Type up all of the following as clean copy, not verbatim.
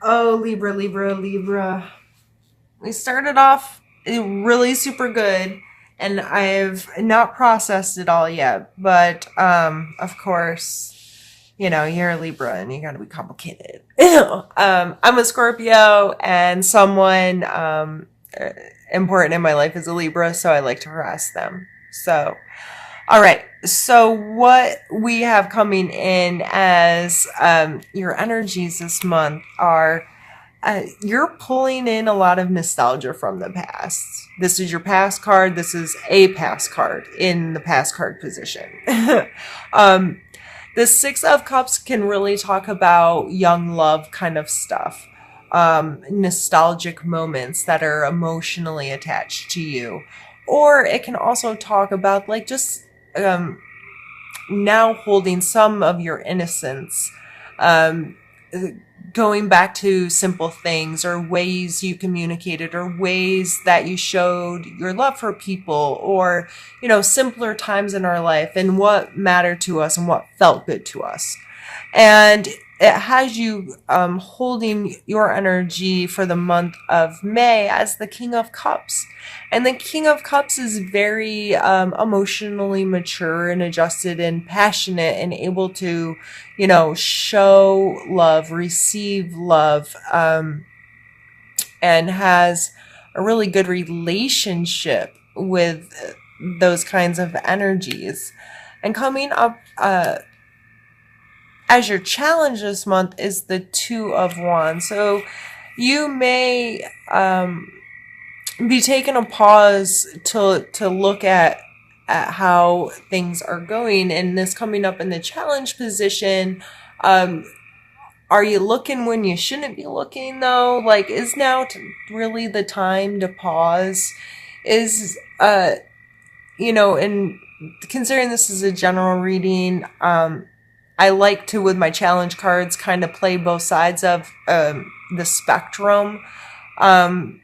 Oh, Libra, Libra, Libra. We started off really super good, and I've not processed it all yet. But of course, you're a Libra and you got to be complicated. I'm a Scorpio, and someone important in my life is a Libra, so I like to harass them. So, all right. So, what we have coming in as your energies this month are you're pulling in a lot of nostalgia from the past. This is your past card. This is a past card in the past card position. um, the Six of Cups can really talk about young love kind of stuff, nostalgic moments that are emotionally attached to you. Or it can also talk about like just um, now holding some of your innocence, um, going back to simple things or ways you communicated or ways that you showed your love for people or, simpler times in our life and what mattered to us and what felt good to us. And it has you holding your energy for the month of May as the King of Cups. And the King of Cups is very emotionally mature and adjusted and passionate and able to, show love, receive love, and has a really good relationship with those kinds of energies. And coming up, as your challenge this month is the Two of Wands. So you may be taking a pause to look at how things are going, and this coming up in the challenge position. Are you looking when you shouldn't be looking though? Like, is now really the time to pause? Is and considering this is a general reading, I like to, with my challenge cards, kind of play both sides of the spectrum. Um,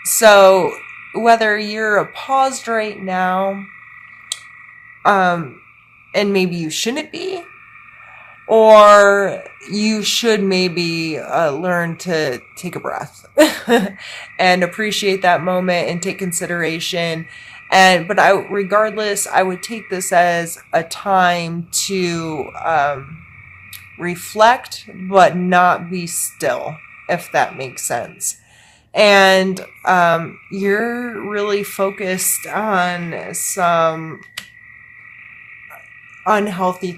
so whether you're paused right now, and maybe you shouldn't be, or you should maybe learn to take a breath and appreciate that moment and take consideration. But regardless, I would take this as a time to reflect, but not be still, if that makes sense. And you're really focused on some unhealthy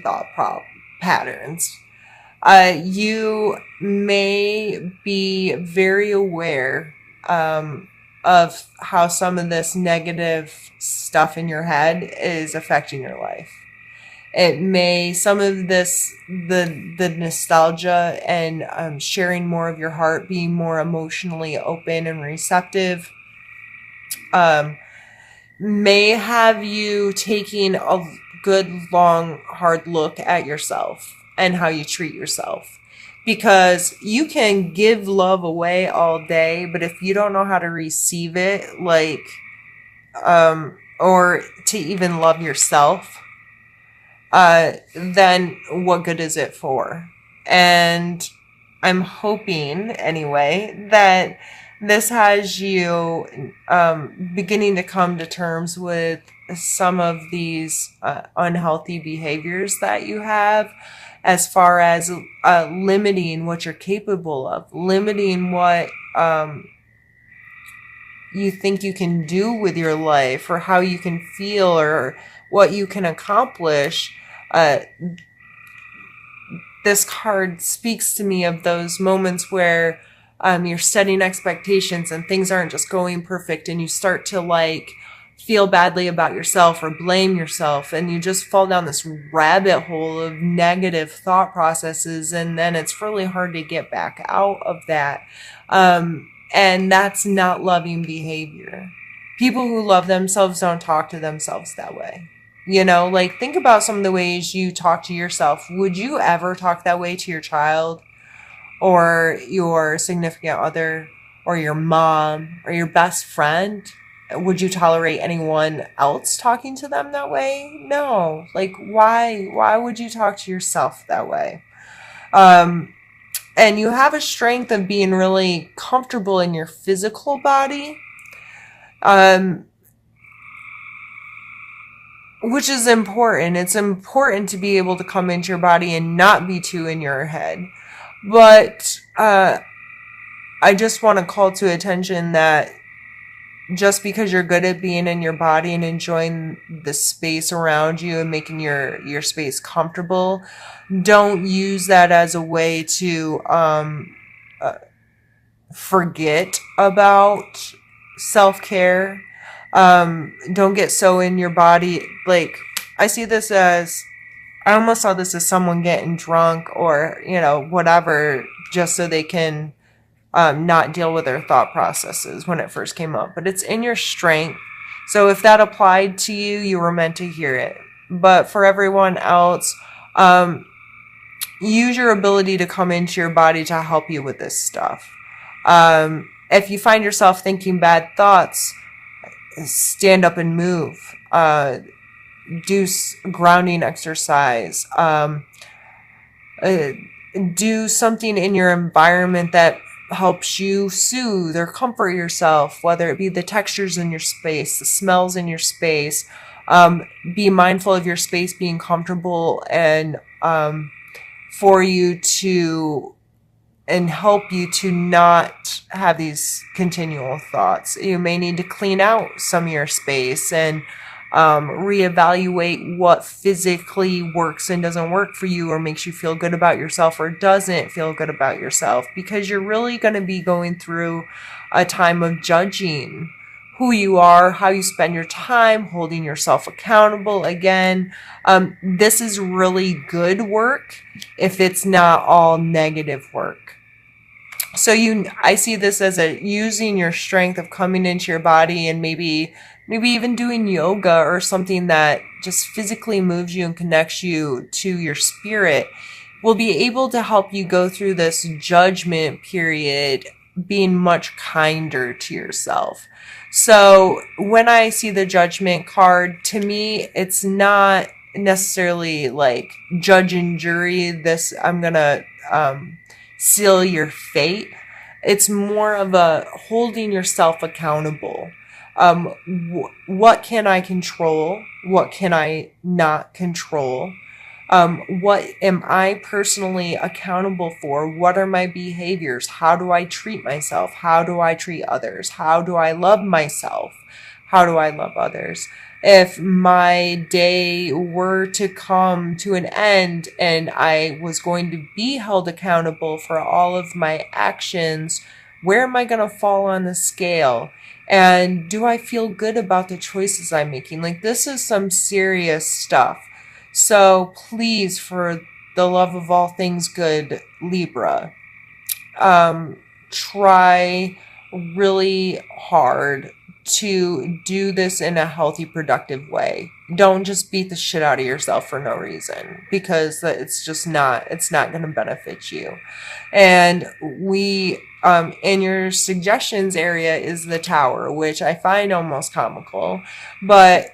patterns. You may be very aware of how some of this negative stuff in your head is affecting your life. It may, some of this, the nostalgia and sharing more of your heart, being more emotionally open and receptive, may have you taking a good, long, hard look at yourself and how you treat yourself. Because you can give love away all day, but if you don't know how to receive it, or to even love yourself, then what good is it for? And I'm hoping, anyway, that this has you beginning to come to terms with some of these unhealthy behaviors that you have, as far as limiting what you're capable of, limiting what you think you can do with your life, or how you can feel, or what you can accomplish. This card speaks to me of those moments where you're setting expectations and things aren't just going perfect, and you start to feel badly about yourself or blame yourself, and you just fall down this rabbit hole of negative thought processes, and then it's really hard to get back out of that. And that's not loving behavior. People who love themselves don't talk to themselves that way. Think about some of the ways you talk to yourself. Would you ever talk that way to your child or your significant other or your mom or your best friend? Would you tolerate anyone else talking to them that way? No. Why would you talk to yourself that way? And you have a strength of being really comfortable in your physical body, um, which is important. It's important to be able to come into your body and not be too in your head. But I just want to call to attention that just because you're good at being in your body and enjoying the space around you and making your space comfortable, don't use that as a way to forget about self-care. Don't get so in your body. Like, I see this as, I almost saw this as someone getting drunk or, whatever, just so they can not deal with their thought processes when it first came up. But it's in your strength. So if that applied to you, you were meant to hear it. But for everyone else, use your ability to come into your body to help you with this stuff. If you find yourself thinking bad thoughts, stand up and move. Do grounding exercise. Do something in your environment that helps you soothe or comfort yourself, whether it be the textures in your space, the smells in your space. Be mindful of your space being comfortable and for you to, and help you to not have these continual thoughts. You may need to clean out some of your space and reevaluate what physically works and doesn't work for you, or makes you feel good about yourself or doesn't feel good about yourself, because you're really going to be going through a time of judging who you are, how you spend your time, holding yourself accountable. Again, this is really good work if it's not all negative work. So I see this as using your strength of coming into your body and maybe even doing yoga or something that just physically moves you and connects you to your spirit will be able to help you go through this judgment period being much kinder to yourself. So when I see the judgment card, to me, it's not necessarily like judge and jury. This, I'm going to seal your fate. It's more of a holding yourself accountable. What can I control? What can I not control? What am I personally accountable for? What are my behaviors? How do I treat myself? How do I treat others? How do I love myself? How do I love others? If my day were to come to an end and I was going to be held accountable for all of my actions, where am I going to fall on the scale? And do I feel good about the choices I'm making? Like, this is some serious stuff. So please, for the love of all things good, Libra, try really hard to do this in a healthy, productive way. Don't just beat the shit out of yourself for no reason, because it's not going to benefit you. And in your suggestions area is the Tower, which I find almost comical, but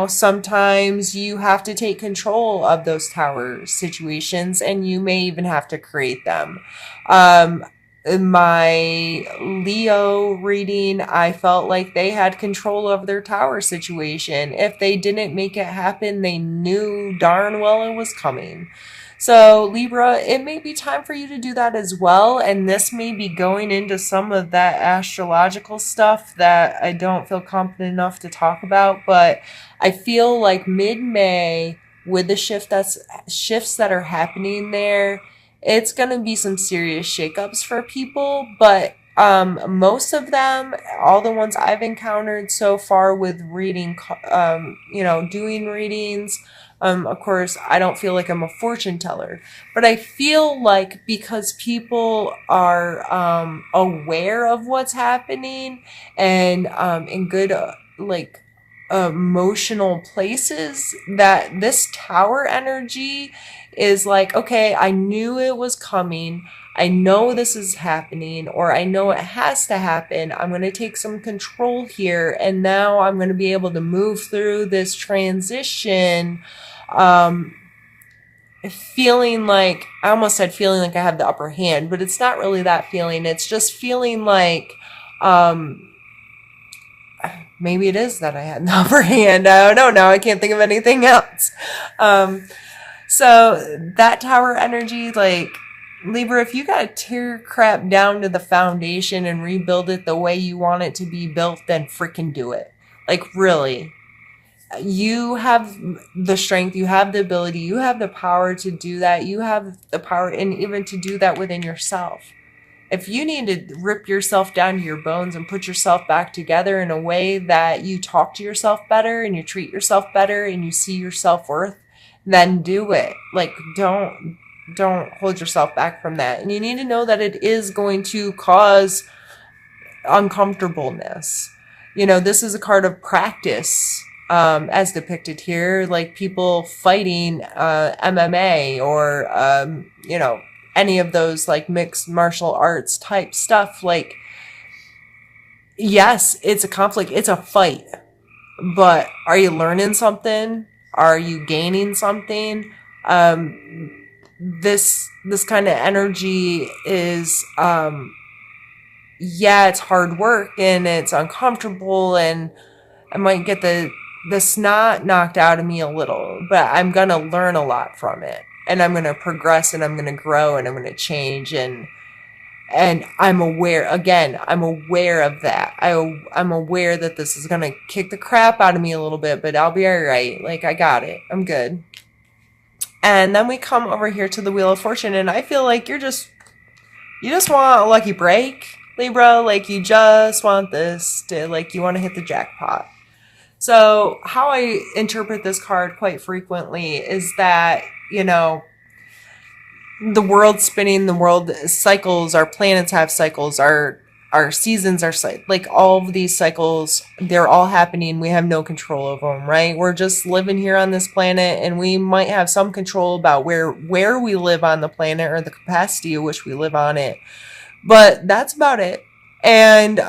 sometimes you have to take control of those Tower situations, and you may even have to create them. In my Leo reading, I felt like they had control of their Tower situation. If they didn't make it happen, they knew darn well it was coming. So Libra, it may be time for you to do that as well. And this may be going into some of that astrological stuff that I don't feel confident enough to talk about. But I feel like mid-May, with the shifts that are happening there, it's going to be some serious shakeups for people. But most of them, all the ones I've encountered so far with reading, doing readings, of course, I don't feel like I'm a fortune teller, but I feel like because people are aware of what's happening and in good emotional places, that this Tower energy is like, okay, I knew it was coming. I know this is happening, or I know it has to happen. I'm going to take some control here, and now I'm going to be able to move through this transition feeling like, I almost said feeling like I have the upper hand, but it's not really that feeling. It's just feeling like, maybe it is that I had the upper hand. I don't know. I can't think of anything else. So that tower energy, like, Libra, if you gotta tear crap down to the foundation and rebuild it the way you want it to be built, then freaking do it. Like, really. You have the strength, you have the ability, you have the power to do that. You have the power, and even to do that within yourself. If you need to rip yourself down to your bones and put yourself back together in a way that you talk to yourself better and you treat yourself better and you see your self-worth, then do it. Like, don't hold yourself back from that. And you need to know that it is going to cause uncomfortableness. You know, this is a card of practice, as depicted here, like people fighting MMA or, you know, any of those like mixed martial arts type stuff. Like, yes, it's a conflict, it's a fight, but are you learning something? Are you gaining something? This kind of energy is, yeah, it's hard work and it's uncomfortable, and I might get the snot knocked out of me a little, but I'm going to learn a lot from it, and I'm going to progress, and I'm going to grow, and I'm going to change, and I'm aware, again, I'm aware of that. I'm aware that this is going to kick the crap out of me a little bit, but I'll be all right. Like, I got it. I'm good. And then we come over here to the Wheel of Fortune, and I feel like you just want a lucky break, Libra. Like, you just want this to, like, you want to hit the jackpot. So how I interpret this card quite frequently is that, you know, the world's spinning, the world cycles, our planets have cycles, our seasons are like all of these cycles, they're all happening. We have no control over them, right? We're just living here on this planet, and we might have some control about where we live on the planet or the capacity at which we live on it. But that's about it. And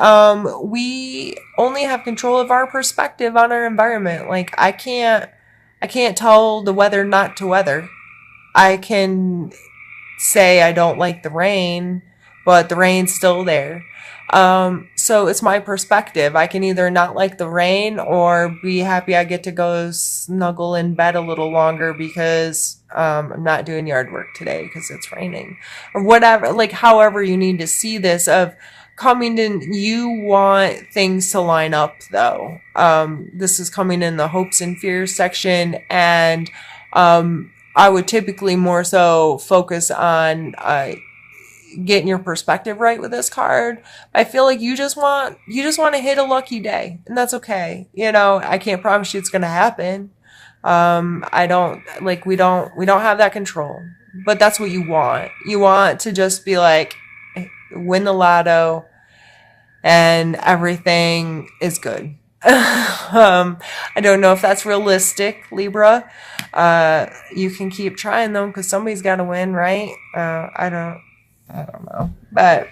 we only have control of our perspective on our environment. Like, I can't tell the weather not to weather. I can say I don't like the rain, but the rain's still there. So it's my perspective. I can either not like the rain or be happy I get to go snuggle in bed a little longer because I'm not doing yard work today because it's raining, or whatever. Like, however you need to see this of coming in, you want things to line up though. This is coming in the hopes and fears section, and I would typically more so focus on getting your perspective right with this card. I feel like you just want to hit a lucky day, and that's okay. You know, I can't promise you it's going to happen. I don't, like, we don't have that control, but that's what you want. You want to just be like, win the lotto and everything is good. I don't know if that's realistic, Libra. You can keep trying though, because somebody's got to win, right? I don't know. But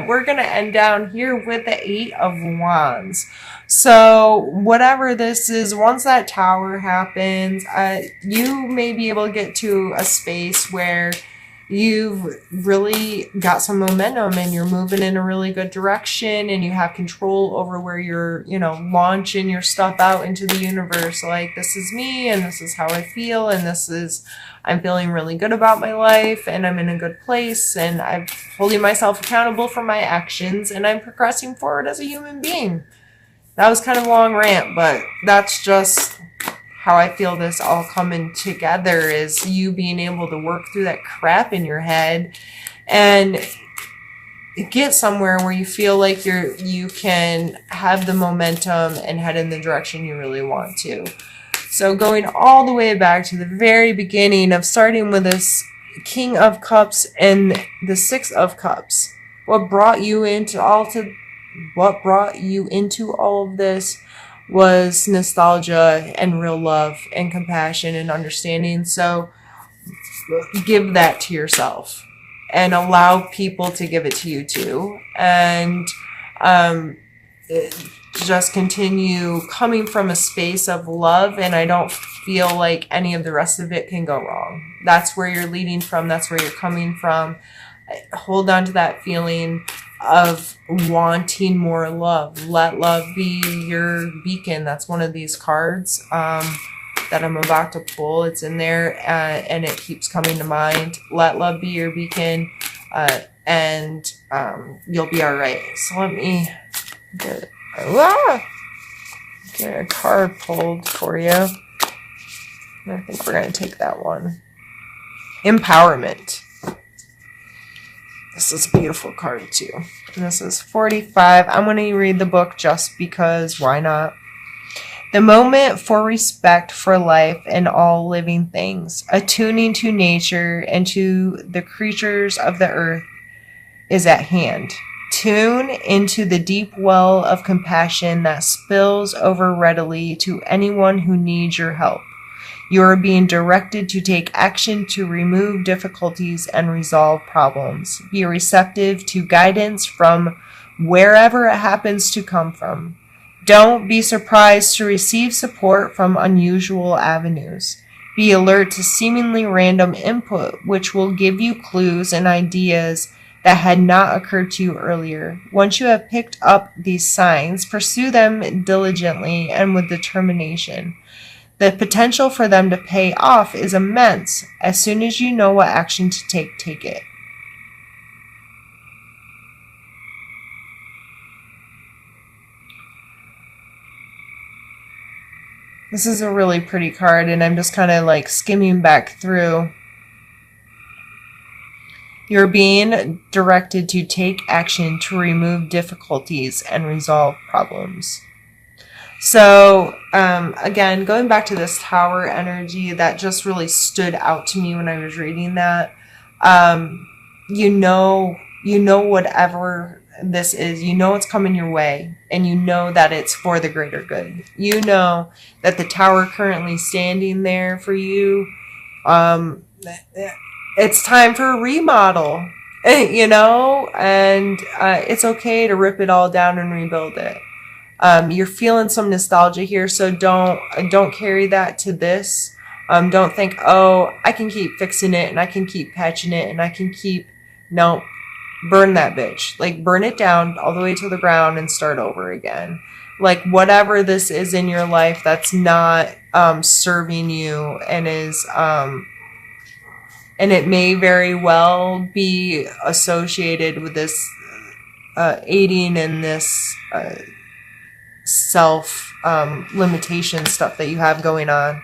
we're going to end down here with the 8 of Wands. So whatever this is, once that tower happens, you may be able to get to a space where you've really got some momentum and you're moving in a really good direction, and you have control over where you're, you know, launching your stuff out into the universe. Like, this is me, and this is how I feel, and this is, I'm feeling really good about my life, and I'm in a good place, and I'm holding myself accountable for my actions, and I'm progressing forward as a human being. That was kind of a long rant, but that's just how I feel this all coming together, is you being able to work through that crap in your head and get somewhere where you feel like you can have the momentum and head in the direction you really want to. So going all the way back to the very beginning of starting with this King of Cups and the 6 of Cups, what brought you into all of this was nostalgia and real love and compassion and understanding. So give that to yourself and allow people to give it to you too. And just continue coming from a space of love, and I don't feel like any of the rest of it can go wrong. That's where you're leading from. That's where you're coming from. Hold on to that feeling of wanting more love. Let love be your beacon. That's one of these cards that I'm about to pull. It's in there, and it keeps coming to mind. Let love be your beacon, and you'll be all right. So let me get a card pulled for you. I think we're going to take that one. Empowerment. This is a beautiful card too. And this is 45. I'm going to read the book just because, why not? The moment for respect for life and all living things, attuning to nature and to the creatures of the earth, is at hand. Tune into the deep well of compassion that spills over readily to anyone who needs your help. You are being directed to take action to remove difficulties and resolve problems. Be receptive to guidance from wherever it happens to come from. Don't be surprised to receive support from unusual avenues. Be alert to seemingly random input, which will give you clues and ideas that had not occurred to you earlier. Once you have picked up these signs, pursue them diligently and with determination. The potential for them to pay off is immense. As soon as you know what action to take, take it. This is a really pretty card, and I'm just kind of like skimming back through. You're being directed to take action to remove difficulties and resolve problems. So, again, going back to this tower energy, that just really stood out to me when I was reading that. You know whatever this is, you know it's coming your way, and you know that it's for the greater good. You know that the tower currently standing there for you, it's time for a remodel, and it's okay to rip it all down and rebuild it. You're feeling some nostalgia here, so don't carry that to this. Don't think, oh, I can keep fixing it and I can keep patching it and I can keep, no, burn that bitch. Like, burn it down all the way to the ground and start over again. Like, whatever this is in your life that's not serving you and is and it may very well be associated with this aiding in this self limitation stuff that you have going on.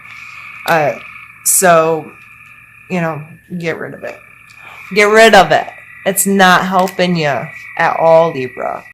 So, get rid of it. Get rid of it. It's not helping you at all, Libra.